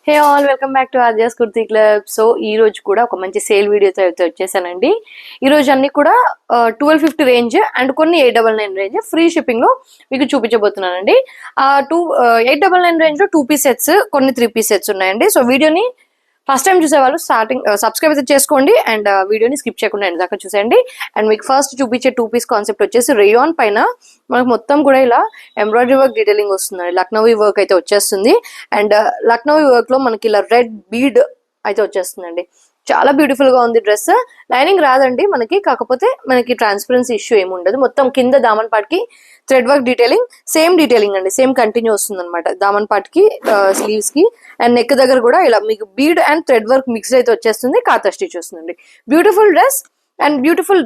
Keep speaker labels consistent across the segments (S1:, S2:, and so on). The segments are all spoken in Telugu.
S1: Hey all, welcome back to Arjas kurti club. So ఈ రోజు కూడా ఒక మంచి సేల్ వీడియోతో అయితే వచ్చేసానండి. ఈ రోజు అన్ని కూడా 1250 రేంజ్ అండ్ కొన్ని 899 రేంజ్ ఫ్రీ షిప్పింగ్ లో మీకు చూపించబోతున్నానండి. 899 రేంజ్ లో 2 పీస్ సెట్స్, కొన్ని 3 పీస్ సెట్స్ ఉన్నాయండి. సో వీడియోని ఫస్ట్ టైం చూసే వాళ్ళు సబ్స్క్రైబ్ అయితే చేసుకోండి అండ్ వీడియోని స్కిప్ చేయకుండా ఎండ్ దాకా చూసేయండి. అండ్ మీకు ఫస్ట్ చూపించే 2 పీస్ కాన్సెప్ట్ వచ్చేసి రేయాన్ పైన మనకు మొత్తం కూడా ఇలా ఎంబ్రాయిడరీ వర్క్ డీటెయిలింగ్ వస్తుంది. లక్నోవి వర్క్ అయితే వచ్చేస్తుంది అండ్ లక్నోవి వర్క్ లో మనకి ఇలా రెడ్ బీడ్ అయితే వచ్చేస్తుందండి. చాలా బ్యూటిఫుల్ గా ఉంది డ్రెస్. లైనింగ్ రాదండి మనకి, కాకపోతే మనకి ట్రాన్స్పరెన్సీ ఇష్యూ ఏమి ఉండదు. మొత్తం కింద దామన్ పాట్కి thread work detailing, same detailing అండి, సేమ్ కంటిన్యూ వస్తుంది అనమాట. దామన్ పాట్కి స్లీవ్స్ కి అండ్ నెక్ దగ్గర కూడా ఇలా మీకు bead and thread work mix అయితే వచ్చేస్తుంది. కాతా స్టిచ్ వస్తుందండి. Beautiful dress and beautiful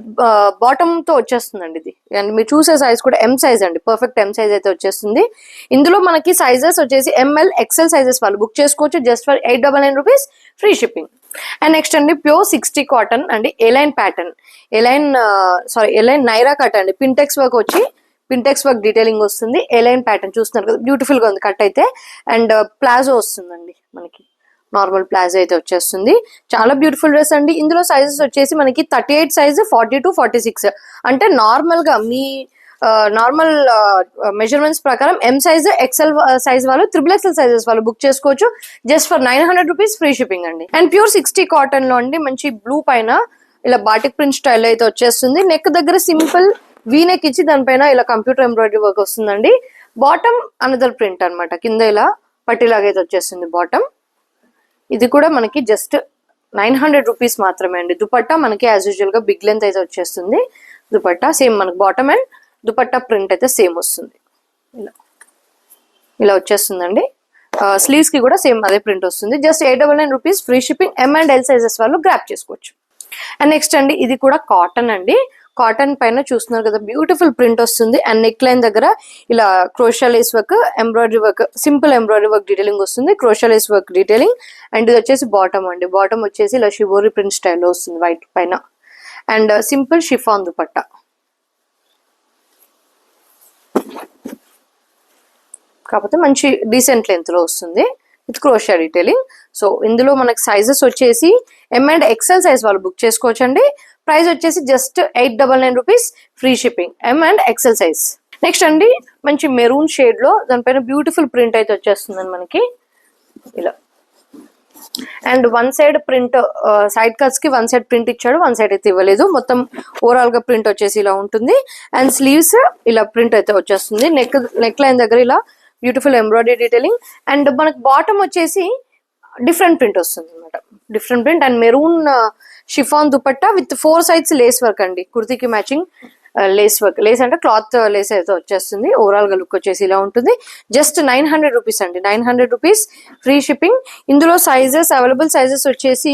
S1: bottom తో వచ్చేస్తుందండి ఇది. అండ్ మీరు చూసే సైజ్ కూడా ఎం సైజ్ అండి, పర్ఫెక్ట్ ఎం సైజ్ అయితే వచ్చేస్తుంది. ఇందులో మనకి సైజెస్ వచ్చేసి ఎంఎల్ ఎక్సెల్ సైజెస్ వాళ్ళు బుక్ చేసుకోవచ్చు just for 899 rupees free shipping. And next అండి ప్యూర్ 60 కాటన్ అండి, A line pattern, A line Naira cut అండి, పింటెక్స్ వర్క్ వచ్చి పింటెక్స్ వర్క్ డీటెయిలింగ్ వస్తుంది. ఎలైన్ ప్యాటర్న్ చూస్తున్నారు కదా, బ్యూటిఫుల్ గా ఉంది కట్ అయితే. అండ్ ప్లాజో వస్తుందండి మనకి, నార్మల్ ప్లాజో అయితే వచ్చేస్తుంది. చాలా బ్యూటిఫుల్ డ్రెస్ అండి. ఇందులో సైజెస్ వచ్చేసి మనకి 38 సైజ్, 40 to 46 అంటే నార్మల్ గా మీ నార్మల్ మెజర్మెంట్స్ ప్రకారం ఎం సైజ్, ఎక్సెల్ సైజ్ వాళ్ళు, XXL సైజెస్ వాళ్ళు బుక్ చేసుకోవచ్చు just for 900 rupees free shipping అండి. అండ్ ప్యూర్ 60 కాటన్ లో అండి మంచి బ్లూ పైన ఇలా బాటిక్ ప్రింట్ స్టైల్ అయితే వచ్చేస్తుంది. నెక్ దగ్గర సింపుల్ వీ నెక్ ఇచ్చి దానిపైన ఇలా కంప్యూటర్ ఎంబ్రాయిడరీ వర్క్ వస్తుందండి. బాటమ్ అనదర్ ప్రింట్ అనమాట, కింద ఇలా పట్టిలాగా అయితే వచ్చేస్తుంది బాటమ్. ఇది కూడా మనకి జస్ట్ 900 రూపీస్ మాత్రమే అండి. దుపట్టా మనకి యాజ్ యూజువల్ గా బిగ్ లెంత్ అయితే వచ్చేస్తుంది. దుపట్టా సేమ్ మనకి బాటమ్ అండ్ దుపట్టా ప్రింట్ అయితే సేమ్ వస్తుంది. ఇలా వచ్చేస్తుందండి. స్లీవ్స్ కి కూడా సేమ్ అదే ప్రింట్ వస్తుంది. Just 899 rupees free shipping. M and L sizes వాళ్ళు గ్రాప్ చేసుకోవచ్చు. అండ్ నెక్స్ట్ అండి ఇది కూడా కాటన్ అండి. కాటన్ పైన చూస్తున్నారు కదా, బ్యూటిఫుల్ ప్రింట్ వస్తుంది. అండ్ నెక్ లైన్ దగ్గర ఇలా crochet lace work, embroidery work, simple embroidery work detailing వస్తుంది. Crochet lace work detailing. And ఇది వచ్చేసి బాటమ్ అండి. బాటమ్ వచ్చేసి ఇలా షిబోరి ప్రింట్ స్టైల్లో వస్తుంది వైట్ పైన. And simple chiffon dupatta. కాకపోతే మంచి డీసెంట్ లెంత్ లో వస్తుంది విత్ క్రోషా డీటెయిలింగ్. సో ఇందులో మనకి సైజెస్ వచ్చేసి ఎం అండ్ ఎక్సెల్ సైజ్ వాళ్ళు బుక్ చేసుకోవచ్చు అండి. ప్రైస్ వచ్చేసి just 899 rupees free shipping, M and XL size. Next అండి మంచి మెరూన్ షేడ్ లో దానిపైన బ్యూటిఫుల్ ప్రింట్ అయితే వచ్చేస్తుందండి మనకి ఇలా. And one side print, side cuts కి వన్ సైడ్ ప్రింట్ ఇచ్చాడు, వన్ సైడ్ అయితే ఇవ్వలేదు. మొత్తం ఓవరాల్ గా ప్రింట్ వచ్చేసి ఇలా ఉంటుంది. అండ్ స్లీవ్స్ ఇలా ప్రింట్ అయితే వచ్చేస్తుంది. నెక్ లైన్ దగ్గర ఇలా బ్యూటిఫుల్ ఎంబ్రాయిడరీ డీటెయిలింగ్. అండ్ మనకు బాటమ్ వచ్చేసి డిఫరెంట్ ప్రింట్ వస్తుంది అనమాట, different print. And maroon chiffon dupatta with 4 sides lace work అండి, కుర్తీకి మ్యాచింగ్ లేస్ వర్క్. లేస్ అంటే క్లాత్ లేస్ అయితే వచ్చేస్తుంది. ఓవరాల్ గా లుక్ వచ్చేసి ఇలా ఉంటుంది. జస్ట్ 900 రూపీస్ అండి, 900 రూపీస్ ఫ్రీ షిప్పింగ్. ఇందులో సైజెస్, అవైలబుల్ సైజెస్ వచ్చేసి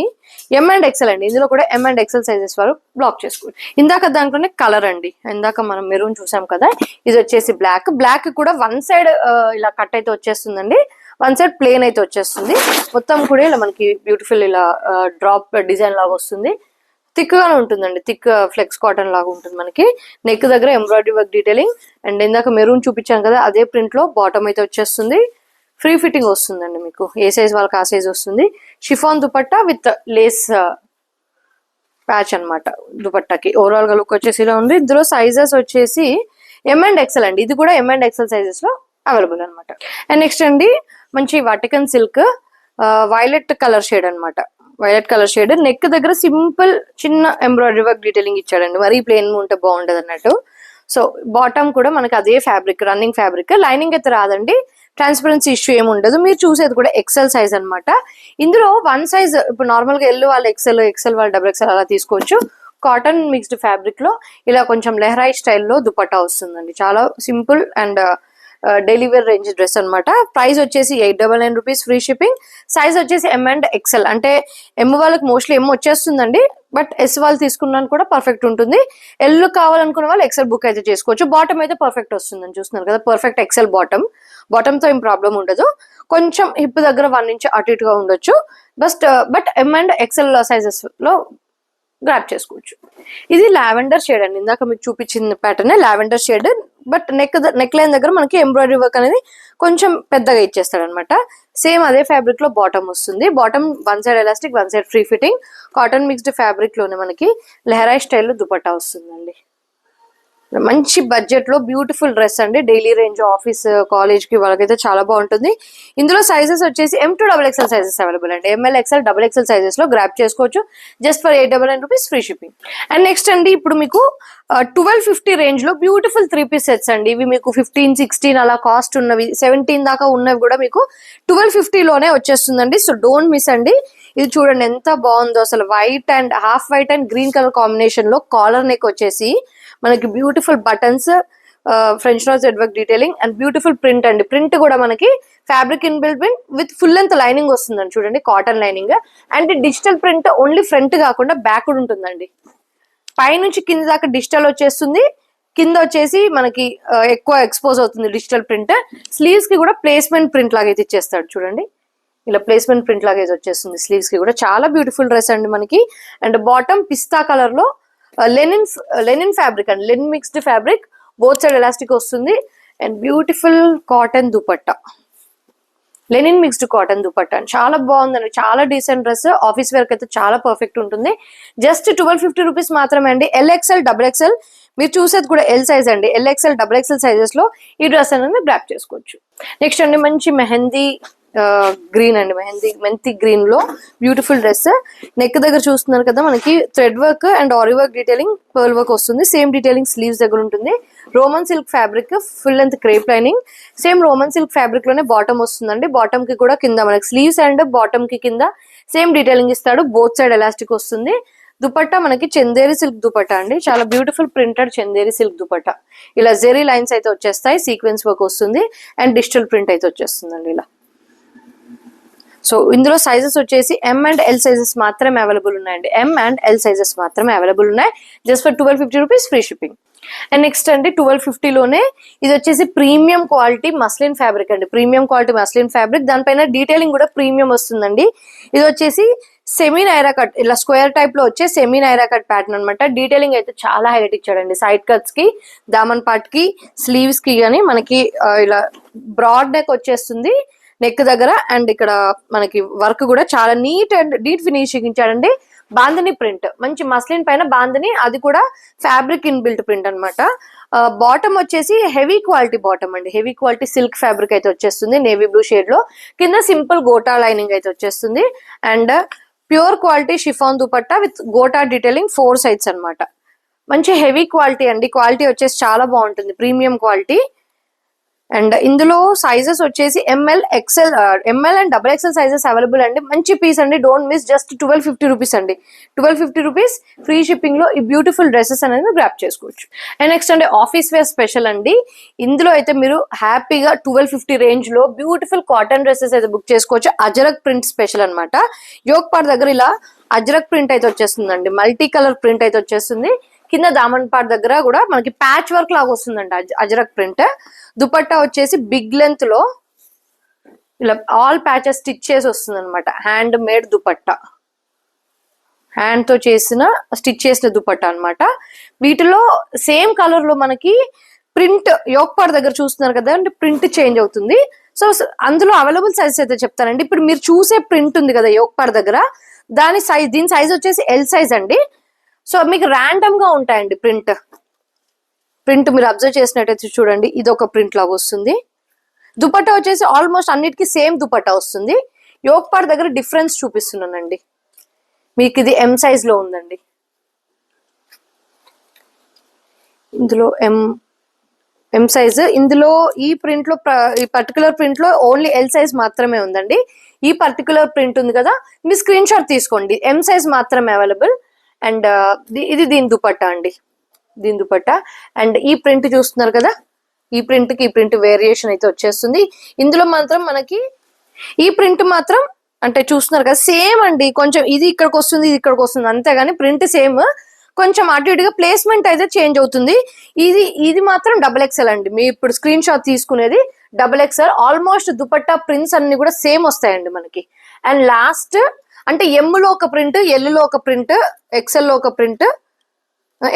S1: ఎం అండ్ ఎక్సెల్ అండి. ఇందులో కూడా ఎం అండ్ ఎక్సెల్ సైజెస్ వారు బ్లాక్ చేసుకోండి. ఇందాక దాంట్లోనే కలర్ అండి, ఇందాక మనం మెరూన్ చూసాం కదా, ఇది వచ్చేసి బ్లాక్. బ్లాక్ కూడా వన్ సైడ్ ఇలా కట్ అయితే వచ్చేస్తుందండి, వన్ సైడ్ ప్లేన్ అయితే వచ్చేస్తుంది. మొత్తం కూడా ఇలా మనకి బ్యూటిఫుల్ ఇలా డ్రాప్ డిజైన్ లాగా వస్తుంది. థిక్ గానే ఉంటుందండి, థిక్ ఫ్లెక్స్ కాటన్ లాగా ఉంటుంది మనకి. నెక్ దగ్గర ఎంబ్రాయిడరీ వర్క్ డీటెయిలింగ్. అండ్ ఇందాక మెరూన్ చూపించాం కదా, అదే ప్రింట్ లో బాటమ్ అయితే వచ్చేస్తుంది. ఫ్రీ ఫిట్టింగ్ వస్తుందండి మీకు, ఏ సైజ్ వాళ్ళకి ఆ సైజ్ వస్తుంది. Chiffon dupatta with lace patch అనమాట దుపట్టాకి. ఓవరాల్ గా లుక్ వచ్చేసి ఇలా ఉంది. ఇందులో సైజెస్ వచ్చేసి ఎం అండ్ ఎక్సెల్ అండి. ఇది కూడా ఎం అండ్ ఎక్సెల్ సైజెస్ లో అవైలబుల్ అనమాట. అండ్ నెక్స్ట్ అండి మంచి Vatican silk violet colour shade అనమాట, వైలెట్ కలర్ షేడ్. నెక్ దగ్గర సింపుల్ చిన్న ఎంబ్రాయిడరీ వర్క్ డీటెయిలింగ్ ఇచ్చాడండి, మరీ ప్లెయిన్ ఉంటే బాగుండదు అన్నట్టు. సో బాటమ్ కూడా మనకి అదే ఫ్యాబ్రిక్, రన్నింగ్ ఫ్యాబ్రిక్. లైనింగ్ అయితే రాదండి, ట్రాన్స్పరెన్సీ ఇష్యూ ఏమి ఉండదు. మీరు చూసేది కూడా ఎక్సెల్ సైజ్ అనమాట. ఇందులో వన్ సైజ్, ఇప్పుడు నార్మల్ గా ఎల్ వాళ్ళు ఎక్సెల్, ఎక్సెల్ వాళ్ళు XXL అలా తీసుకోవచ్చు. కాటన్ మిక్స్డ్ ఫ్యాబ్రిక్ లో ఇలా కొంచెం లెహరాయి స్టైల్లో దుపట్టా వస్తుందండి. చాలా simple and daily wear range dress అనమాట. ప్రైస్ వచ్చేసి 899 రూపీస్ ఫ్రీ షిప్పింగ్. సైజ్ వచ్చేసి ఎం అండ్ ఎక్సెల్, అంటే ఎం వాళ్ళకి మోస్ట్లీ ఎం వచ్చేస్తుందండి, బట్ ఎస్ వాళ్ళు తీసుకున్నాను కూడా పర్ఫెక్ట్ ఉంటుంది. ఎల్ కావాలనుకున్న వాళ్ళు ఎక్సెల్ బుక్ అయితే చేసుకోవచ్చు. బాటమ్ అయితే పర్ఫెక్ట్ వస్తుందని చూస్తున్నారు కదా, పర్ఫెక్ట్ ఎక్సెల్ బాటమ్. బాటమ్ తో ఏం ప్రాబ్లం ఉండదు, కొంచెం హిప్ దగ్గర 1 ఇంచ్ అటు ఇటుగా ఉండొచ్చు. But M and XL sizes లో గ్రాప్ చేసుకోవచ్చు. ఇది లావెండర్ షేడ్ అండి, ఇందాక మీకు చూపించిన pattern lavender shade. But neckline దగ్గర మనకి ఎంబ్రాయిడరీ వర్క్ అనేది కొంచెం పెద్దగా ఇచ్చేస్తాడు అనమాట. సేమ్ అదే ఫ్యాబ్రిక్ లో బాటమ్ వస్తుంది. Bottom one side elastic, one side free fitting, cotton mixed fabric లోనే మనకి లెహరాయి స్టైల్లో దుపట్టా వస్తుందండి. మంచి బడ్జెట్ లో బ్యూటిఫుల్ డ్రెస్ అండి. డైలీ రేంజ్, ఆఫీస్, కాలేజ్ కి వాళ్ళకైతే చాలా బాగుంటుంది. ఇందులో సైజెస్ వచ్చేసి M2XXL సైజెస్ అవైలబుల్ అండి. ML, XL, XXL సైజెస్ లో గ్రాప్ చేసుకోవచ్చు just for 899 rupees free shipping. And next అండి, ఇప్పుడు మీకు 1250 రేంజ్ లో బ్యూటిఫుల్ 3-piece సెట్స్ అండి. ఇవి మీకు 15-16 అలా కాస్ట్ ఉన్నవి, 17 దాకా ఉన్నవి కూడా మీకు 1250 లోనే వచ్చేస్తుందండి. సో డోంట్ మిస్ అండి. ఇది చూడండి ఎంత బాగుందో అసలు. White and half white and green colour combination లో కాలర్ నెక్ వచ్చేసి మనకి beautiful buttons, French knot Z work detailing and beautiful print అండి. ప్రింట్ కూడా మనకి fabric in built print with full length lining వస్తుందండి. చూడండి cotton lining and digital print only front కాకుండా బ్యాక్ కూడా ఉంటుందండి. పైనుంచి కింద దాకా డిజిటల్ వచ్చేస్తుంది, కింద వచ్చేసి మనకి ఎక్కువ ఎక్స్పోజ్ అవుతుంది డిజిటల్ ప్రింట్. స్లీవ్స్ కి కూడా ప్లేస్మెంట్ ప్రింట్ లాగా అయితే ఇచ్చేస్తాడు చూడండి. ఇలా ప్లేస్మెంట్ ప్రింట్ లాగా అయితే వచ్చేస్తుంది స్లీవ్స్ కి కూడా. చాలా బ్యూటిఫుల్ డ్రెస్ అండి మనకి. అండ్ బాటమ్ పిస్తా కలర్ లో లెనిన్ ఫ్యాబ్రిక్ అండి, linen mixed fabric, both side elastic వస్తుంది. And beautiful cotton dupatta, linen mixed cotton dupatta చాలా బాగుందండి. చాలా డీసెంట్ డ్రెస్, ఆఫీస్ వేర్ అయితే చాలా పర్ఫెక్ట్ ఉంటుంది. జస్ట్ 1250 రూపీస్ మాత్రమే అండి. LXL, XXL మీరు చూసేది కూడా ఎల్ సైజ్ అండి. LXL, XXL సైజెస్ లో ఈ డ్రెస్ అనేది గ్రాప్ చేసుకోవచ్చు. నెక్స్ట్ అండి మంచి మెహందీ గ్రీన్ అండి, మెంతి గ్రీన్ లో బ్యూటిఫుల్ డ్రెస్. నెక్ దగ్గర చూస్తున్నారు కదా మనకి thread work and aari work detailing, pearl work వస్తుంది. సేమ్ డీటెయిలింగ్ స్లీవ్స్ దగ్గర ఉంటుంది. Roman silk fabric, full length crepe lining. Same Roman silk fabric లోనే బాటమ్ వస్తుందండి. బాటమ్ కి కూడా కింద మనకి స్లీవ్స్ అండ్ బాటమ్ కి కింద సేమ్ డీటెయిలింగ్ ఇస్తాడు. బోత్ సైడ్ ఎలాస్టిక్ వస్తుంది. దుపట్టా మనకి చందేరి సిల్క్ దుపట్టా అండి. చాలా beautiful printed Chanderi silk dupatta. ఇలా జెరీ లైన్స్ అయితే వచ్చేస్తాయి, సీక్వెన్స్ వర్క్ వస్తుంది అండ్ డిజిటల్ ప్రింట్ అయితే వచ్చేస్తుందండి ఇలా. సో ఇందులో సైజెస్ వచ్చేసి M and L సైజెస్ మాత్రమే అవైలబుల్ ఉన్నాయండి. M and L సైజెస్ మాత్రమే అవైలబుల్ ఉన్నాయి just for 1250 rupees free shipping. And next అండి 1250 లోనే ఇది వచ్చేసి ప్రీమియం క్వాలిటీ మస్లిన్ ఫ్యాబ్రిక్ అండి. ప్రీమియం క్వాలిటీ మస్లిన్ ఫ్యాబ్రిక్, దానిపైన డీటెయిలింగ్ కూడా ప్రీమియం వస్తుందండి. ఇది వచ్చేసి సెమీ నైరా కట్, ఇలా స్క్వేర్ టైప్ లో వచ్చే సెమీ నైరా కట్ ప్యాటర్న్ అనమాట. డీటెయిలింగ్ అయితే చాలా హైలైట్ ఇచ్చాడండి. సైడ్ కట్స్ కి, దామన్ పార్ట్ కి, స్లీవ్స్ కి కానీ మనకి ఇలా బ్రాడ్ నెక్ వచ్చేస్తుంది నెక్ దగ్గర. అండ్ ఇక్కడ మనకి వర్క్ కూడా చాలా నీట్ అండ్ డీప్ ఫినిషింగ్ ఇచ్చాడండి. బాందిని ప్రింట్, మంచి మస్లిన్ పైన బాందిని, అది కూడా ఫ్యాబ్రిక్ ఇన్ బిల్ట్ ప్రింట్ అనమాట. బాటమ్ వచ్చేసి హెవీ క్వాలిటీ బాటమ్ అండి. హెవీ క్వాలిటీ సిల్క్ ఫ్యాబ్రిక్ అయితే వచ్చేస్తుంది నేవీ బ్లూ షేడ్ లో. కింద సింపుల్ గోటా లైనింగ్ అయితే వచ్చేస్తుంది. And pure quality chiffon dupatta with gota detailing 4 sides అనమాట. మంచి హెవీ క్వాలిటీ అండి. క్వాలిటీ వచ్చేసి చాలా బాగుంటుంది, ప్రీమియం క్వాలిటీ. అండ్ ఇందులో సైజెస్ వచ్చేసి ML and XXL sizes available అండి. మంచి పీస్ అండి, డోంట్ మిస్. జస్ట్ 1250 రూపీస్ అండి. 1250 రూపీస్ ఫ్రీ షిప్పింగ్ లో ఈ బ్యూటిఫుల్ డ్రెస్సెస్ అనేది గ్రాప్ చేసుకోవచ్చు. అండ్ నెక్స్ట్ అండి ఆఫీస్ వేర్ స్పెషల్ అండి. ఇందులో అయితే మీరు హ్యాపీగా 1250 రేంజ్ లో బ్యూటిఫుల్ కాటన్ డ్రెస్సెస్ అయితే బుక్ చేసుకోవచ్చు. అజరక్ ప్రింట్ స్పెషల్ అనమాట. యోగ్ పార్ట్ దగ్గర ఇలా అజరక్ ప్రింట్ అయితే వచ్చేస్తుందండి. మల్టీ కలర్ ప్రింట్ అయితే వచ్చేస్తుంది. కింద దామన్ పార్ట్ దగ్గర కూడా మనకి ప్యాచ్ వర్క్ లాగా వస్తుందండి అజరక్ ప్రింట్. దుపట్టా వచ్చేసి బిగ్ లెంత్ లో ఇలా ఆల్ ప్యాచెస్ స్టిచ్ చేసి వస్తుంది అనమాట. హ్యాండ్ మేడ్ దుపట్టా, హ్యాండ్ తో స్టిచ్ చేసిన దుపట్టా అనమాట. వీటిలో సేమ్ కలర్ లో మనకి ప్రింట్ యోగ్ పార్ట్ దగ్గర చూస్తున్నారు కదా అంటే ప్రింట్ చేంజ్ అవుతుంది. సో అందులో అవైలబుల్ సైజెస్ అయితే చెప్తానండి. ఇప్పుడు మీరు చూసే ప్రింట్ ఉంది కదా యోగ్ పార్ట్ దగ్గర, దీని సైజ్ వచ్చేసి L సైజ్ అండి. సో మీకు ర్యాండమ్ గా ఉంటాయండి ప్రింట్ మీరు అబ్జర్వ్ చేసినట్టయితే చూడండి. ఇది ఒక ప్రింట్ లాగా వస్తుంది. దుపట్టా వచ్చేసి ఆల్మోస్ట్ అన్నిటికీ సేమ్ దుపట్టా వస్తుంది. యోగ్ పార్ట్ దగ్గర డిఫరెన్స్ చూపిస్తున్నానండి. మీకు ఇది M సైజ్ లో ఉందండి. ఇందులో M సైజ్. ఇందులో ఈ ప్రింట్ లో, ఈ పర్టికులర్ ప్రింట్ లో ఓన్లీ L సైజ్ మాత్రమే ఉందండి. ఈ పర్టికులర్ ప్రింట్ ఉంది కదా, మీ స్క్రీన్ షాట్ తీసుకోండి. M సైజ్ మాత్రమే అవైలబుల్. అండ్ ఇది దీని దుపట్టా అండి, దీని దుపట్టా. అండ్ ఈ ప్రింట్ చూస్తున్నారు కదా, ఈ ప్రింట్ కి ఈ ప్రింట్ వేరియేషన్ అయితే వచ్చేస్తుంది. ఇందులో మాత్రం మనకి ఈ ప్రింట్ మాత్రం అంటే చూస్తున్నారు కదా సేమ్ అండి. కొంచెం ఇది ఇక్కడికి వస్తుంది, ఇది ఇక్కడికి వస్తుంది, అంతేగాని ప్రింట్ సేమ్. కొంచెం అటు ఇటుగా ప్లేస్మెంట్ అయితే చేంజ్ అవుతుంది. ఇది మాత్రం XXL అండి. మీ ఇప్పుడు స్క్రీన్ షాట్ తీసుకునేది XXL. ఆల్మోస్ట్ దుపట్టా ప్రింట్స్ అన్ని కూడా సేమ్ వస్తాయండి మనకి. అండ్ లాస్ట్ అంటే M లో ఒక ప్రింట్, L లో ఒక ప్రింట్, XL లో ఒక ప్రింట్,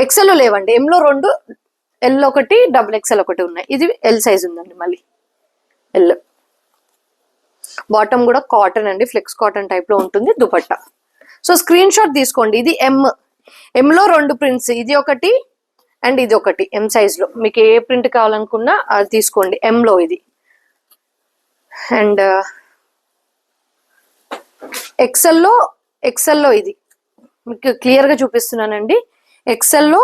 S1: XL లో లేవండి, M లో 2, ఎల్ ఒకటి, డబుల్ ఎక్స్ఎల్ ఒకటి ఉన్నాయి. ఇది ఎల్ సైజ్ ఉందండి. మళ్ళీ ఎల్. బాటమ్ కూడా కాటన్ అండి, ఫ్లెక్స్ కాటన్ టైప్ లో ఉంటుంది దుపట్టా. సో స్క్రీన్ షాట్ తీసుకోండి. ఇది ఎం లో 2 ప్రింట్స్, ఇది ఒకటి అండ్ ఇది ఒకటి ఎం సైజ్ లో. మీకు ఏ ప్రింట్ కావాలనుకున్నా అది తీసుకోండి. ఎం లో ఇది. అండ్ ఎక్సెల్లో ఇది మీకు క్లియర్ గా చూపిస్తున్నానండి. ఎక్సెల్లో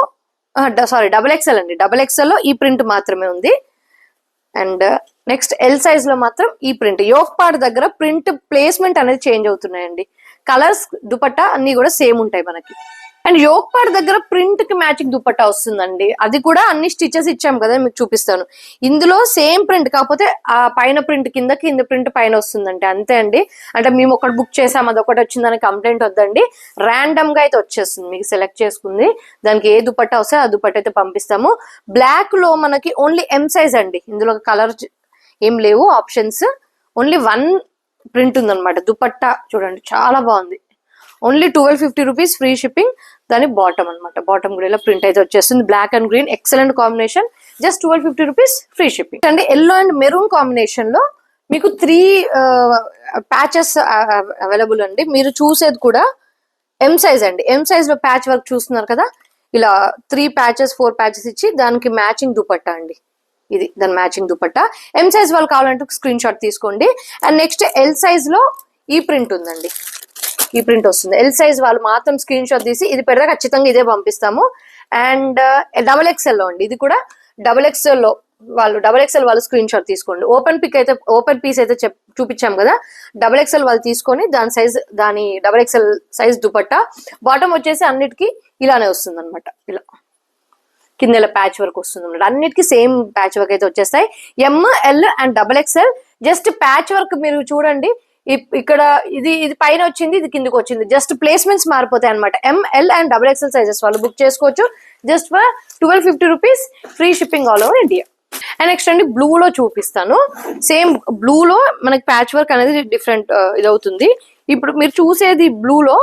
S1: సారీ డబుల్ ఎక్సెల్ అండి. డబుల్ ఎక్సెల్లో ఈ ప్రింట్ మాత్రమే ఉంది. అండ్ నెక్స్ట్ ఎల్ సైజ్ లో మాత్రం ఈ ప్రింట్. యోక్ పార్ట్ దగ్గర ప్రింట్ ప్లేస్మెంట్ అనేది చేంజ్ అవుతున్నాయండి. కలర్స్ దుపట్టా అన్ని కూడా సేమ్ ఉంటాయి మనకి. అండ్ యోక్ పార్ట్ దగ్గర ప్రింట్ కి మ్యాచింగ్ దుపట్టా వస్తుందండి. అది కూడా అన్ని స్టిచెస్ ఇచ్చాం కదా, మీకు చూపిస్తాను. ఇందులో సేమ్ ప్రింట్ కాకపోతే ఆ పైన ప్రింట్ కింద ప్రింట్ పైన వస్తుందండి. అంతే అండి. అంటే మేము ఒకటి బుక్ చేసాం అది ఒకటి వచ్చిందని కంప్లైంట్ వద్దండి. ర్యాండమ్ గా అయితే వచ్చేస్తుంది. మీకు సెలెక్ట్ చేసుకుంది దానికి ఏ దుపట్టా వస్తే ఆ దుపట్టా అయితే పంపిస్తాము. బ్లాక్ లో మనకి ఓన్లీ ఎం సైజ్ అండి. ఇందులో కలర్ ఏం లేవు ఆప్షన్స్. ఓన్లీ 1 ప్రింట్ ఉందన్నమాట. దుపట్టా చూడండి చాలా బాగుంది. Only 1250 rupees free shipping. దాని బాటమ్ అనమాట. బాటమ్ కూడా ఇలా ప్రింట్ అయితే వచ్చేస్తుంది. Black and green excellent combination. Just 1250 rupees free shipping అండి. ఎల్లో అండ్ మెరూన్ కాంబినేషన్ లో మీకు 3 ప్యాచెస్ అవైలబుల్ అండి. మీరు చూసేది కూడా ఎం సైజ్ అండి. ఎం సైజ్ లో ప్యాచ్ వర్క్ చూస్తున్నారు కదా, ఇలా 3 ప్యాచెస్ 4 ప్యాచెస్ ఇచ్చి దానికి మ్యాచింగ్ దుపట్టా అండి. ఇది దాని మ్యాచింగ్ దుపట్టా. ఎం సైజ్ వాళ్ళు కావాలంటే స్క్రీన్ షాట్ తీసుకోండి. అండ్ నెక్స్ట్ ఎల్ సైజ్ లో ఈ ప్రింట్ ఉందండి. ఈ ప్రింట్ వస్తుంది. ఎల్ సైజ్ వాళ్ళు మాత్రం స్క్రీన్ షాట్ తీసి ఇది పెడితే ఖచ్చితంగా ఇదే పంపిస్తాము. అండ్ డబుల్ ఎక్స్ఎల్ లో అండి. ఇది కూడా డబుల్ ఎక్స్ఎల్ లో డబుల్ ఎక్స్ఎల్ వాళ్ళు స్క్రీన్ షాట్ తీసుకోండి. ఓపెన్ పీస్ అయితే చూపించాం కదా, డబుల్ ఎక్స్ఎల్ వాళ్ళు తీసుకొని దాని double XL size dupatta. Bottom వచ్చేసి అన్నిటికీ ఇలానే వస్తుంది అనమాట. ఇలా కింద ఇలా ప్యాచ్ వర్క్ వస్తుంది అనమాట. అన్నిటికీ సేమ్ ప్యాచ్ వర్క్ అయితే వచ్చేస్తాయి. M, L and double XL. Just patch work మీరు చూడండి. ఇక్కడ ఇది పైన వచ్చింది, ఇది కిందకి వచ్చింది. జస్ట్ ప్లేస్మెంట్స్ మారిపోతాయి అనమాట. M, L and double XL sizes వాళ్ళు బుక్ చేసుకోవచ్చు. Just for 1250 rupees free shipping all over India. And next అండి బ్లూ లో చూపిస్తాను. సేమ్ బ్లూ లో మనకి ప్యాచ్ వర్క్ అనేది డిఫరెంట్ ఇది అవుతుంది. ఇప్పుడు మీరు చూసేది బ్లూ లో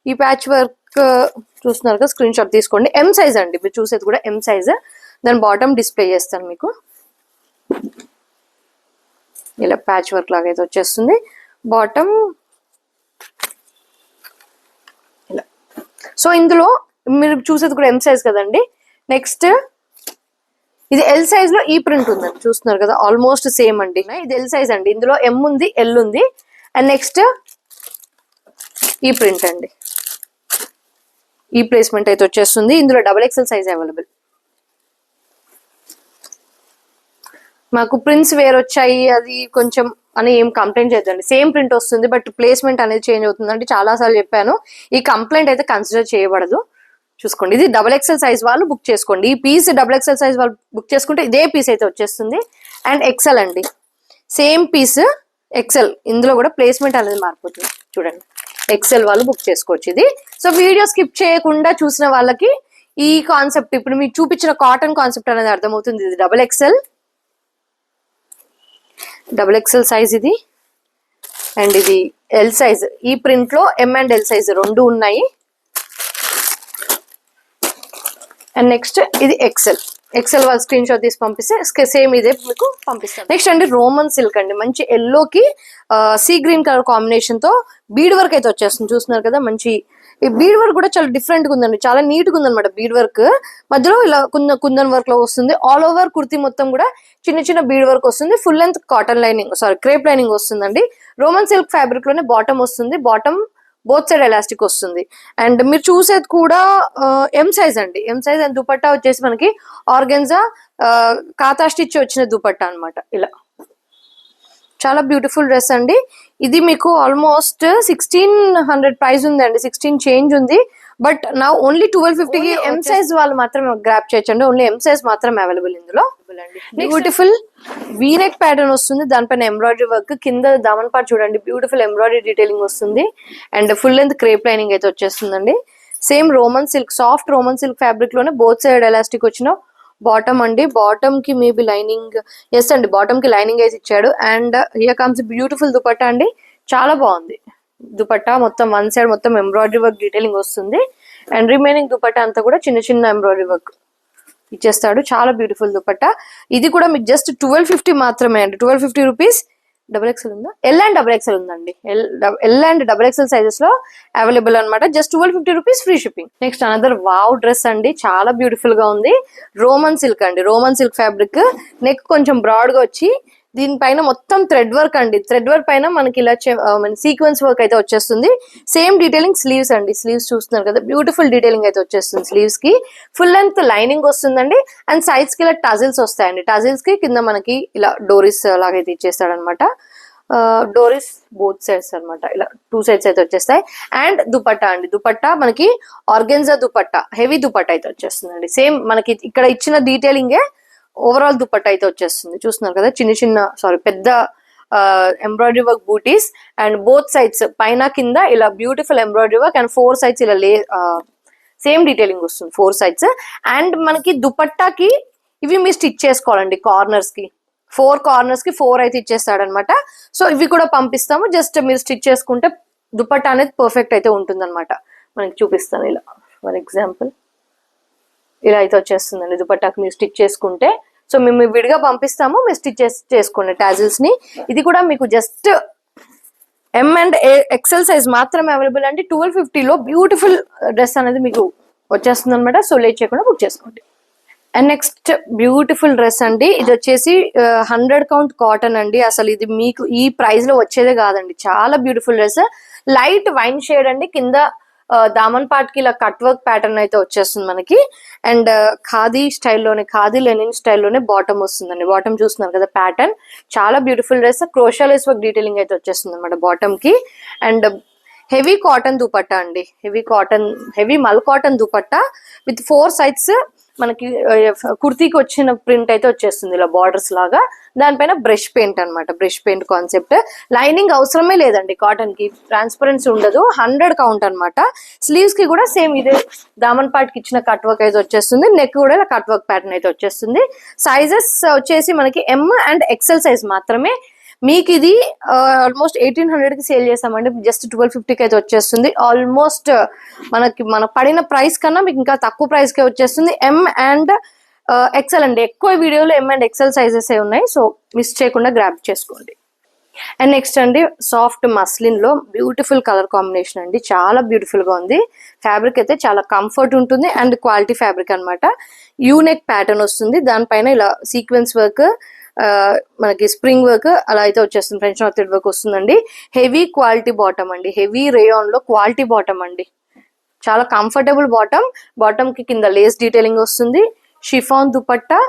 S1: ఈ ప్యాచ్ వర్క్ చూస్తున్నారు కదా, స్క్రీన్ షాట్ తీసుకోండి. ఎం సైజ్ అండి. మీరు చూసేది కూడా ఎం సైజ్. దాని బాటమ్ డిస్ప్లే చేస్తాను మీకు. ఇలా ప్యాచ్ వర్క్ లాగా అయితే వచ్చేస్తుంది. బాటమ్ ఇలా. సో ఇందులో మీరు చూసేది కూడా ఎం సైజ్ కదండి. నెక్స్ట్ ఇది ఎల్ సైజ్ లో ఈ ప్రింట్ ఉందండి. చూస్తున్నారు కదా, ఆల్మోస్ట్ సేమ్ అండి. ఇది ఎల్ సైజ్ అండి. ఇందులో ఎం ఉంది, ఎల్ ఉంది. అండ్ నెక్స్ట్ ఈ ప్రింట్ అండి. ఈ ప్లేస్మెంట్ అయితే వచ్చేస్తుంది. ఇందులో డబుల్ ఎక్స్ఎల్ సైజ్ అవైలబుల్. మాకు ప్రింట్స్ వేరు వచ్చాయి అది కొంచెం అని ఏం కంప్లైంట్ చేద్దండి. సేమ్ ప్రింట్ వస్తుంది బట్ ప్లేస్మెంట్ అనేది చేంజ్ అవుతుందండి. చాలా సార్లు చెప్పాను. ఈ కంప్లైంట్ అయితే కన్సిడర్ చేయబడదు. చూసుకోండి. ఇది డబుల్ ఎక్స్ఎల్ సైజ్ వాళ్ళు బుక్ చేసుకోండి. ఈ పీస్ డబుల్ ఎక్స్ఎల్ సైజ్ వాళ్ళు బుక్ చేసుకుంటే ఇదే పీస్ అయితే వచ్చేస్తుంది. అండ్ ఎక్సెల్ అండి. Same piece XL. ఇందులో కూడా ప్లేస్మెంట్ అనేది మారిపోతుంది. చూడండి, ఎక్సెల్ వాళ్ళు బుక్ చేసుకోవచ్చు ఇది. సో వీడియో స్కిప్ చేయకుండా చూసిన వాళ్ళకి ఈ కాన్సెప్ట్ ఇప్పుడు మీకు చూపించిన కాటన్ కాన్సెప్ట్ అనేది అర్థమవుతుంది. ఇది డబుల్ ఎక్సెల్ సైజ్ ఇది. అండ్ ఇది ఎల్ సైజ్. ఈ ప్రింట్ లో ఎం అండ్ ఎల్ సైజ్ 2 ఉన్నాయి. అండ్ నెక్స్ట్ ఇది ఎక్సెల్ వాళ్ళు స్క్రీన్ షాట్ తీసి పంపిస్తే సేమ్ ఇదే మీకు పంపిస్తాను. నెక్స్ట్ అండి రోమన్ సిల్క్ అండి. మంచి ఎల్లోకి సీ గ్రీన్ కలర్ కాంబినేషన్ తో బీడ్ వర్క్ అయితే వచ్చేస్తుంది. చూస్తున్నారు కదా, మంచి ఈ బీడ్ వర్క్ కూడా చాలా డిఫరెంట్ గా ఉందండి. చాలా నీట్ గా ఉందన్నమాట. బీడ్ వర్క్ మధ్యలో ఇలా కుందన్ వర్క్ లో వస్తుంది. ఆల్ ఓవర్ కుర్తీ మొత్తం కూడా చిన్న బీడ్ వర్క్ వస్తుంది. Full length cotton lining crepe lining వస్తుందండి. రోమన్ సిల్క్ ఫ్యాబ్రిక్ లోనే బాటమ్ వస్తుంది. బాటమ్ బోత్ సైడ్ ఎలాస్టిక్ వస్తుంది. అండ్ మీరు చూసేది కూడా ఎం సైజ్ అండి. ఎం సైజ్ అండ్ దుపట్టా వచ్చేసి మనకి ఆర్గెన్జా కాతా స్టిచ్ వచ్చిన దుపట్టా అనమాట. ఇలా చాలా బ్యూటిఫుల్ డ్రెస్ అండి. ఇది మీకు ఆల్మోస్ట్ 1600 ప్రైస్ ఉందండి. 16 చేంజ్ ఉంది. బట్ నా ఓన్లీ 1250కి ఎం సైజ్ వాళ్ళు మాత్రం గ్రాప్ చేయొచ్చండి. ఓన్లీ ఎం సైజ్ మాత్రం అవైలబుల్ ఇందులో. బ్యూటిఫుల్ వీనెక్ ప్యాటర్న్ వస్తుంది. దానిపైన ఎంబ్రాయిడరీ వర్క్. కింద దామన్ పార్ట్ చూడండి, బ్యూటిఫుల్ ఎంబ్రాయిడరీ డీటెయిలింగ్ వస్తుంది. And full length crepe lining అయితే వచ్చేస్తుందండి. Same Roman silk, soft Roman silk fabric లోనే బోత్ సైడ్ ఎలాస్టిక్ వచ్చిన బాటమ్ అండి. బాటమ్ కి మేబీ లైనింగ్, ఎస్ అండి, బాటమ్ కి లైనింగ్ అయితే ఇచ్చాడు. And here comes beautiful dupatta అండి. చాలా బాగుంది దుపట్టా. మొత్తం వన్ సైడ్ మొత్తం ఎంబ్రాయిడరీ వర్క్ డీటెయిలింగ్ వస్తుంది. అండ్ రిమైనింగ్ దుపట్టా అంతా కూడా చిన్న ఎంబ్రాయిడరీ వర్క్. ఇచ్చేస్తాడు. చాలా బ్యూటిఫుల్ దుపట్టా. ఇది కూడా మీకు జస్ట్ 1250 మాత్రమే అండి. 1250 రూపీస్. డబుల్ ఎక్స్ఎల్ ఉందా? ఎల్ అండ్ డబుల్ ఎక్స్ఎల్ ఉందండి. L and double XL sizes లో అవైలబుల్ అనమాట. Just 1250 rupees free shipping. Next another wow dress అండి. చాలా బ్యూటిఫుల్ గా ఉంది. రోమన్ సిల్క్ అండి. Roman silk fabric. నెక్ కొంచెం బ్రాడ్ గా వచ్చి దీనిపైన మొత్తం థ్రెడ్ వర్క్ అండి. థ్రెడ్ వర్క్ పైన మనకి ఇలా సీక్వెన్స్ వర్క్ అయితే వచ్చేస్తుంది. సేమ్ డీటెయిలింగ్ స్లీవ్స్ అండి. స్లీవ్స్ చూస్తున్నారు కదా, బ్యూటిఫుల్ డీటెయిలింగ్ అయితే వచ్చేస్తుంది. స్లీవ్స్ కి ఫుల్ లెంత్ లైనింగ్ వస్తుందండి. అండ్ సైడ్స్ కి ఇలా టజిల్స్ వస్తాయండి. టజిల్స్ కి కింద మనకి ఇలా డోరీస్ లాగైతే ఇచ్చేస్తాడు అనమాట. డోరీస్ బోత్ సైడ్స్ అనమాట. ఇలా 2 సైడ్స్ అయితే వచ్చేస్తాయి. అండ్ దుపట్టా అండి. దుపట్టా మనకి ఆర్గెన్జా దుపట్టా, హెవీ దుపట్టా అయితే వచ్చేస్తుందండి. సేమ్ మనకి ఇక్కడ ఇచ్చిన డీటెయిలింగే ఓవరాల్ దుపట్టా అయితే వచ్చేస్తుంది. చూస్తున్నారు కదా, పెద్ద ఎంబ్రాయిడరీ వర్క్ బూటీస్ అండ్ బోత్ సైడ్స్ పైన కింద ఇలా beautiful embroidery work and 4 sides ఇలా సేమ్ డీటెయిలింగ్ వస్తుంది 4 సైడ్స్. అండ్ మనకి దుపట్టాకి ఇవి మీరు స్టిచ్ చేసుకోవాలండి. కార్నర్స్ కి 4 కార్నర్స్ కి 4 అయితే ఇచ్చేస్తాడనమాట. సో ఇవి కూడా పంపిస్తాము. జస్ట్ మీరు స్టిచ్ చేసుకుంటే దుపట్టా అనేది పర్ఫెక్ట్ అయితే ఉంటుంది అనమాట. మనకి చూపిస్తాను ఇలా ఫర్ ఎగ్జాంపుల్. ఇలా అయితే వచ్చేస్తుందండి దుపట్టాకి మీరు స్టిచ్ చేసుకుంటే. సో మేము విడిగా పంపిస్తాము, మీరు స్టిచ్ చేసుకోండి టాజిల్స్ ని. ఇది కూడా మీకు just M and XL size మాత్రమే అవైలబుల్ అండి. 1250 లో బ్యూటిఫుల్ డ్రెస్ అనేది మీకు వచ్చేస్తుంది అనమాట. సో లేట్ చేయకుండా బుక్ చేసుకోండి. అండ్ నెక్స్ట్ బ్యూటిఫుల్ డ్రెస్ అండి. ఇది వచ్చేసి 100 కౌంట్ కాటన్ అండి. అసలు ఇది మీకు ఈ ప్రైస్ లో వచ్చేదే కాదండి. చాలా beautiful dress. Light wine shade అండి. కింద దామన్ పార్ట్ కి ఇలా కట్ వర్క్ ప్యాటర్న్ అయితే వచ్చేస్తుంది మనకి. అండ్ ఖాదీ స్టైల్లోనే, ఖాదీ లెనిన్ స్టైల్లోనే బాటమ్ వస్తుందండి. బాటమ్ చూస్తున్నారు కదా ప్యాటర్న్. చాలా beautiful dress. Crochet lace work detailing అయితే వచ్చేస్తుంది అనమాట బాటమ్ కి. అండ్ హెవీ కాటన్ దుపట్టా అండి. హెవీ మల్ కాటన్ దుపట్టా విత్ 4 సైడ్స్ మనకి కుర్తీకి వచ్చిన ప్రింట్ అయితే వచ్చేస్తుంది ఇలా బార్డర్స్ లాగా. దానిపైన బ్రష్ పెయింట్ అనమాట. Brush paint concept. లైనింగ్ అవసరమే లేదండి కాటన్ కి. ట్రాన్స్పరెన్సీ ఉండదు. 100 కౌంట్ అనమాట. స్లీవ్స్ కి కూడా సేమ్ ఇదే దామన్ పార్ట్ కి ఇచ్చిన కట్ వర్క్ అయితే వచ్చేస్తుంది. నెక్ కూడా ఇలా కట్ వర్క్ ప్యాటర్న్ అయితే వచ్చేస్తుంది. సైజెస్ వచ్చేసి మనకి ఎం అండ్ ఎక్సెల్ సైజ్ మాత్రమే. మీకు ఇది ఆల్మోస్ట్ 1800 కి సేల్ చేసామండి. జస్ట్ 1250 కి అయితే వచ్చేస్తుంది. ఆల్మోస్ట్ మన పడిన ప్రైస్ కన్నా మీకు ఇంకా తక్కువ ప్రైస్ కే వచ్చేస్తుంది. ఎం అండ్ ఎక్సెల్ అండి. ఎక్కువ వీడియోలో ఎం అండ్ ఎక్సెల్ సైజెస్ ఉన్నాయి. సో మిస్ చేయకుండా గ్రాబ్ చేసుకోండి. అండ్ నెక్స్ట్ అండి సాఫ్ట్ మస్లిన్ లో బ్యూటిఫుల్ కలర్ కాంబినేషన్ అండి. చాలా బ్యూటిఫుల్ గా ఉంది. ఫ్యాబ్రిక్ అయితే చాలా కంఫర్ట్ ఉంటుంది అండ్ క్వాలిటీ ఫ్యాబ్రిక్ అనమాట. యూనెక్ ప్యాటర్న్ వస్తుంది. దానిపైన ఇలా సీక్వెన్స్ వర్క్, మనకి స్ప్రింగ్ వర్క్ అలా అయితే వచ్చేస్తుంది. ఫ్రెంచ్ నాట్ థ్రెడ్ వర్క్ వస్తుందండి. హెవీ క్వాలిటీ బాటమ్ అండి. హెవీ రేయాన్ లో క్వాలిటీ బాటమ్ అండి. చాలా కంఫర్టబుల్ బాటమ్. బాటమ్ కి కింద లేస్ డీటెయిలింగ్ వస్తుంది. షిఫాన్ దుపట్టా.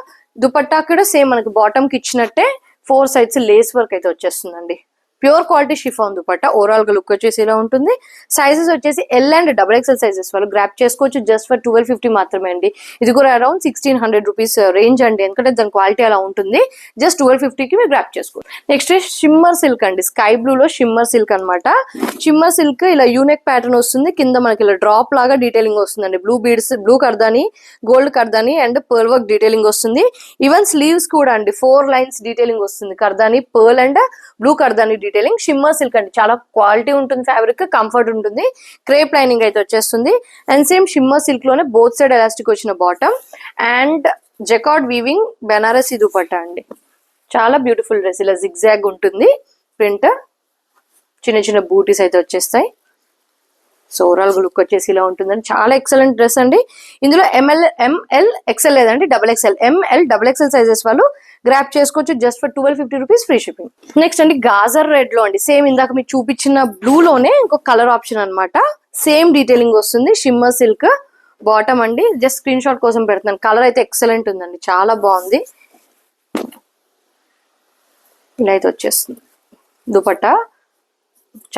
S1: దుపట్టా కూడా సేమ్ మనకి బాటమ్ కి ఇచ్చినట్టే 4 సైడ్స్ లేస్ వర్క్ అయితే వచ్చేస్తుందండి. Pure quality chiffon dupatta. Overall గా లుక్ వచ్చేసి ఇలా ఉంటుంది. సైజెస్ వచ్చేసి L and double XL sizes వాళ్ళు గ్రాప్ చేసుకోవచ్చు. జస్ట్ ఫర్ 1250 మాత్రమే అండి. ఇది కూడా అరౌండ్ 1600 రూపీస్ రేంజ్ అండి. ఎందుకంటే దాని క్వాలిటీ అలా ఉంటుంది. జస్ట్ 1250 కి మీరు గ్రాప్ చేసుకోవచ్చు. నెక్స్ట్ షిమ్మర్ సిల్క్ అండి. స్కై బ్లూ లో షిమ్మర్ సిల్క్ అనమాట. షిమ్మర్ సిల్క్ ఇలా యూనెక్ ప్యాటర్న్ వస్తుంది. కింద మనకి ఇలా డ్రాప్ లాగా డీటెయిలింగ్ వస్తుందండి. బ్లూ బీడ్స్, బ్లూ కర్దాని, గోల్డ్ కర్దాని అండ్ పర్ల్ వర్క్ డీటెయిలింగ్ వస్తుంది. ఈవెన్ స్లీవ్స్ కూడా అండి 4 లైన్స్ డీటెయిలింగ్ వస్తుంది. కర్దాని, పర్ల్ అండ్ బ్లూ కర్దాని డీటెయిలింగ్. షిమ్మర్ సిల్క్ అండి. చాలా క్వాలిటీ ఉంటుంది. ఫ్యాబ్రిక్ కంఫర్ట్ ఉంటుంది. క్రేప్ లైనింగ్ అయితే వచ్చేస్తుంది. అండ్ సేమ్ షిమ్మర్ సిల్క్ లోనే బోత్ సైడ్ ఎలాస్టిక్ వచ్చిన bottom and jacquard weaving Banarasi dupatta అండి. చాలా బ్యూటిఫుల్ డ్రెస్. ఇలా జిగ్జాగ్ ఉంటుంది ప్రింట్. చిన్న చిన్న బూటీస్ అయితే వచ్చేస్తాయి. సో ఓవరాల్ లుక్ వచ్చేసి ఇలా ఉంటుందండి. చాలా ఎక్సలెంట్ డ్రెస్ అండి. ఇందులో ఎంఎల్ ఎక్సెల్ లేదండి, double XL. M L double XL sizes వాళ్ళు గ్రాప్ చేసుకోవచ్చు. Just for 1250 rupees free shipping. Next అండి గాజర్ రెడ్ లో అండి. సేమ్ ఇందాక మీకు చూపించిన బ్లూ లోనే ఇంకొక కలర్ ఆప్షన్ అనమాట. సేమ్ డీటెయిలింగ్ వస్తుంది. షిమ్మర్ సిల్క్ బాటమ్ అండి. జస్ట్ స్క్రీన్ షాట్ కోసం పెడుతున్నాను. కలర్ అయితే ఎక్సలెంట్ ఉందండి. చాలా బాగుంది. ఇలా అయితే వచ్చేస్తుంది దుపట్టా.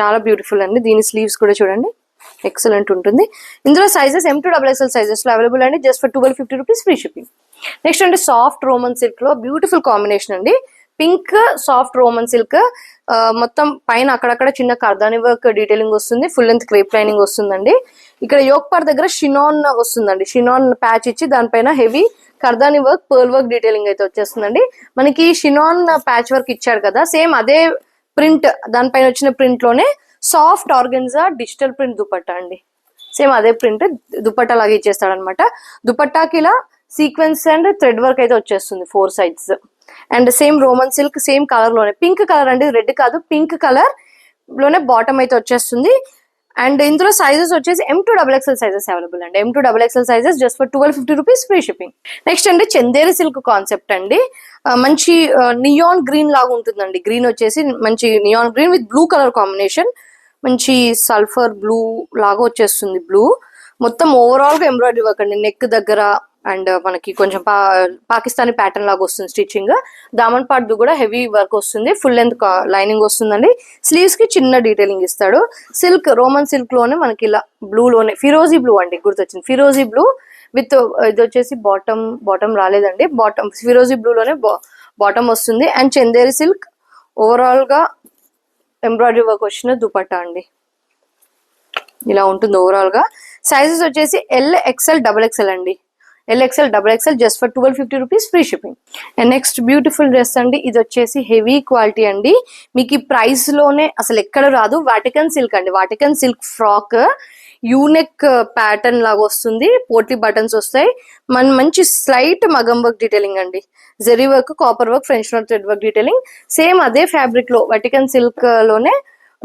S1: చాలా బ్యూటిఫుల్ అండి. దీని స్లీవ్స్ కూడా చూడండి, ఎక్సలెంట్ ఉంటుంది. ఇందులో sizes M to XXL sizes లో అవైలబుల్ అండి. Just for 1250 rupees free shipping. Next అండి సాఫ్ట్ రోమన్ సిల్క్ లో బ్యూటిఫుల్ కాంబినేషన్ అండి. Pink soft Roman silk. మొత్తం పైన అక్కడక్కడ చిన్న కర్దాని వర్క్ డీటెయిలింగ్ వస్తుంది. ఫుల్ లెంత్ క్రేప్ లైనింగ్ వస్తుందండి. ఇక్కడ యోక్ పార్ట్ దగ్గర షినాన్ వస్తుందండి. షినాన్ ప్యాచ్ ఇచ్చి దానిపైన హెవీ కర్దాని వర్క్, పర్ల్ వర్క్ డీటెయిలింగ్ అయితే వచ్చేస్తుందండి. మనకి షినాన్ ప్యాచ్ వర్క్ ఇచ్చాడు కదా, సేమ్ అదే ప్రింట్ దానిపైన వచ్చిన ప్రింట్ లోనే soft organza digital print dupatta అండి. సేమ్ అదే ప్రింట్ దుపట్టా లాగా ఇచ్చేస్తాడు అనమాట. దుపట్టాకి ఇలా సీక్వెన్స్ అండ్ థ్రెడ్ వర్క్ అయితే వచ్చేస్తుంది 4 sides. And same Roman silk same colour లోనే, పింక్ కలర్ అండి, రెడ్ కాదు, పింక్ కలర్ లోనే బాటమ్ అయితే వచ్చేస్తుంది. అండ్ ఇందులో సైజెస్ వచ్చేసి M2XXL సైజెస్ అవైలబుల్ అండి. M2XXL sizes just for 1250 rupees free shipping. Next అండి చందేరి సిల్క్ కాన్సెప్ట్ అండి. మంచి నియాన్ గ్రీన్ లాగా ఉంటుందండి. గ్రీన్ వచ్చేసి మంచి neon green with blue colour combination, మంచి సల్ఫర్ బ్లూ లాగా వచ్చేస్తుంది. బ్లూ మొత్తం ఓవరాల్ గా ఎంబ్రాయిడరీ వర్క్ అండి. నెక్ దగ్గర అండ్ మనకి కొంచెం పాకిస్తానీ ప్యాటర్న్ లాగా వస్తుంది స్టిచ్చింగ్. దామన్ పార్ట్ కూడా హెవీ వర్క్ వస్తుంది. ఫుల్ లెంత్ లైనింగ్ వస్తుందండి. స్లీవ్స్ కి చిన్న డీటెయిలింగ్ ఇస్తాడు. సిల్క్ రోమన్ సిల్క్ లోనే మనకి ఇలా బ్లూ లోనే ఫిరోజీ బ్లూ అండి, గుర్తొచ్చింది ఫిరోజీ బ్లూ విత్ ఇది వచ్చేసి బాటమ్ రాలేదండి, బాటమ్ ఫిరోజీ బ్లూ లోనే బాటమ్ వస్తుంది. అండ్ చందేరి సిల్క్ ఓవరాల్ గా ఎంబ్రాయిడరీ వర్క్ వచ్చిన దుపట్టా అండి. ఇలా ఉంటుంది ఓవరాల్ గా. సైజెస్ వచ్చేసి LXL అండి. LXL just for 1250 rupees free shipping. And next beautiful dress అండి. ఇది వచ్చేసి హెవీ క్వాలిటీ అండి. మీకు ఈ ప్రైస్ లోనే అసలు ఎక్కడ రాదు. వాటికన్ సిల్క్ అండి, Vatican silk frock, U-neck pattern లాగా వస్తుంది. పోట్లీ బటన్స్ వస్తాయి. మంచి స్లైట్ మగం వర్క్ డీటెయిలింగ్ అండి. Zari work, copper work, French knot thread work detailing. Same అదే ఫ్యాబ్రిక్ లో వాటికన్ సిల్క్ లోనే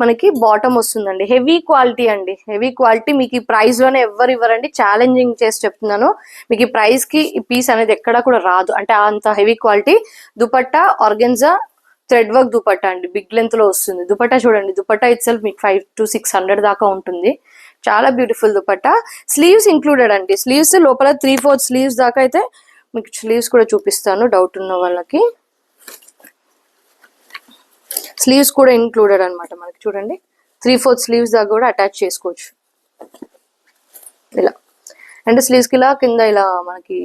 S1: మనకి బాటమ్ వస్తుందండి. హెవీ క్వాలిటీ అండి, హెవీ క్వాలిటీ. మీకు ఈ ప్రైస్ లోనే ఎవ్వరు ఇవ్వరండి. ఛాలెంజింగ్ చేసి చెప్తున్నాను. మీకు ఈ ప్రైస్ కి ఈ పీస్ అనేది ఎక్కడా కూడా రాదు, అంటే అంత heavy quality. Dupatta organza thread work dupatta అండి, బిగ్ లెంత్ లో వస్తుంది. దుపట్టా చూడండి, దుపట్టా ఇట్ సెల్ఫ్ మీకు 500 to 600 దాకా ఉంటుంది. చాలా బ్యూటిఫుల్ దుపట్టా. స్లీవ్స్ ఇంక్లూడెడ్ అండి. స్లీవ్స్ లోపల 3/4 స్లీవ్స్ దాకా అయితే మీకు స్లీవ్స్ కూడా చూపిస్తాను డౌట్ ఉన్న వాళ్ళకి. స్లీవ్స్ కూడా ఇంక్లూడెడ్ అనమాట మనకి. చూడండి 3/4 స్లీవ్స్ దాకా కూడా అటాచ్ చేసుకోవచ్చు ఇలా. అండ్ స్లీవ్స్ కి ఇలా కింద ఇలా మనకి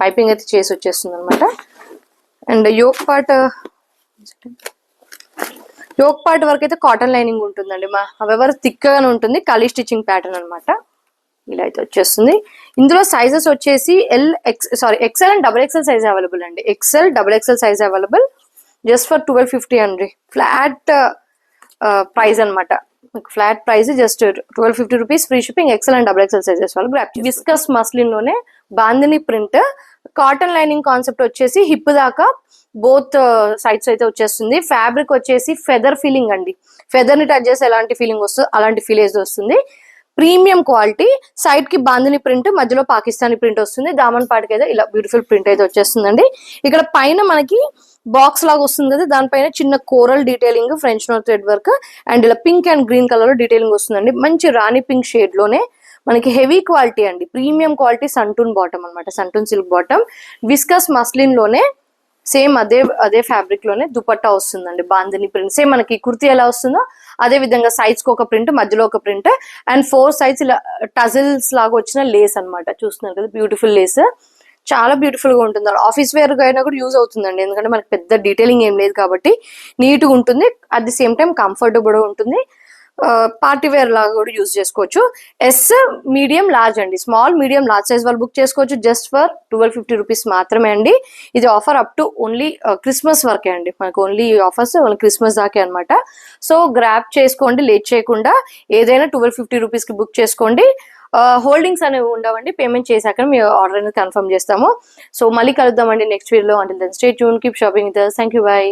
S1: పైపింగ్ అయితే చేసి వచ్చేస్తుంది అనమాట. అండ్ యోక్ పార్ట్ వరకు అయితే కాటన్ లైనింగ్ ఉంటుందండి. హవెవర్ థిక్ గానే ఉంటుంది. కలీ స్టిచ్చింగ్ ప్యాటర్న్ అనమాట. ఇలా అయితే వచ్చేస్తుంది. ఇందులో సైజెస్ వచ్చేసి XL and XXL size available అండి. XXL size available just for 1250 అండి. ఫ్లాట్ ప్రైస్ అనమాట. Flat price just 1250 rupees free shipping. XL and XXL sizes వాళ్ళు. విస్కస్ మస్లిన్ లోనే bandhani print, cotton lining concept వచ్చేసి హిప్ దాకా బోత్ సైడ్స్ అయితే వచ్చేస్తుంది. ఫ్యాబ్రిక్ వచ్చేసి ఫెదర్ ఫీలింగ్ అండి. ఫెదర్ ని టచ్ చేసి ఎలాంటి ఫీలింగ్ వస్తుంది అలాంటి ఫీల్ అయితే వస్తుంది. Premium quality. సైడ్ కి బాందిని ప్రింట్, మధ్యలో పాకిస్తానీ ప్రింట్ వస్తుంది. దామన్ పాటికి అయితే ఇలా బ్యూటిఫుల్ ప్రింట్ అయితే వచ్చేస్తుందండి. ఇక్కడ పైన మనకి బాక్స్ లాగా వస్తుంది కదా, దానిపైన చిన్న coral detailing, French knot thread work and ఇలా పింక్ అండ్ గ్రీన్ కలర్ లో డీటెయిలింగ్ వస్తుందండి. మంచి రాణి పింక్ షేడ్ లోనే మనకి హెవీ క్వాలిటీ అండి. ప్రీమియం క్వాలిటీ సంటూన్ బాటమ్ అనమాట, సంటూన్ సిల్క్ బాటమ్. విస్కస్ మస్లిన్ లోనే సేమ్ అదే ఫ్యాబ్రిక్ లోనే దుపట్టా వస్తుందండి. బాందిని ప్రింట్ సేమ్ మనకి కుర్తీ ఎలా వస్తుందో అదే విధంగా సైడ్స్ కి ఒక ప్రింట్, మధ్యలో ఒక ప్రింట్ అండ్ 4 sides ఇలా టజిల్స్ లాగా వచ్చిన లేస్ అనమాట. చూస్తున్నారు కదా బ్యూటిఫుల్ లేస్. చాలా బ్యూటిఫుల్ గా ఉంటుంది. ఆఫీస్ వేర్ గా అయినా కూడా యూజ్ అవుతుందండి, ఎందుకంటే మనకి పెద్ద డీటెయిలింగ్ ఏం లేదు కాబట్టి నీట్ గా ఉంటుంది. At the same time comfortable ఉంటుంది. పార్టీ వేర్ లాగా కూడా యూజ్ చేసుకోవచ్చు. ఎస్ మీడియం లార్జ్ అండి. స్మాల్ మీడియం లార్జ్ సైజ్ వాళ్ళు బుక్ చేసుకోవచ్చు జస్ట్ ఫర్ 1250 రూపీస్ మాత్రమే అండి. ఇది offer up to only Christmas వరకే అండి. మనకు ఓన్లీ ఆఫర్స్ క్రిస్మస్ దాకే అనమాట. సో గ్రాప్ చేసుకోండి లేట్ చేయకుండా. ఏదైనా 1250 రూపీస్ కి బుక్ చేసుకోండి. హోల్డింగ్స్ అనేవి ఉండవండి. పేమెంట్ చేశాక మీ ఆర్డర్ అనేది కన్ఫర్మ్ చేస్తాము. సో మళ్ళీ కలుద్దామండి నెక్స్ట్ వీడియోలో. Until then stay tune, keep shopping with us. Thank you, by.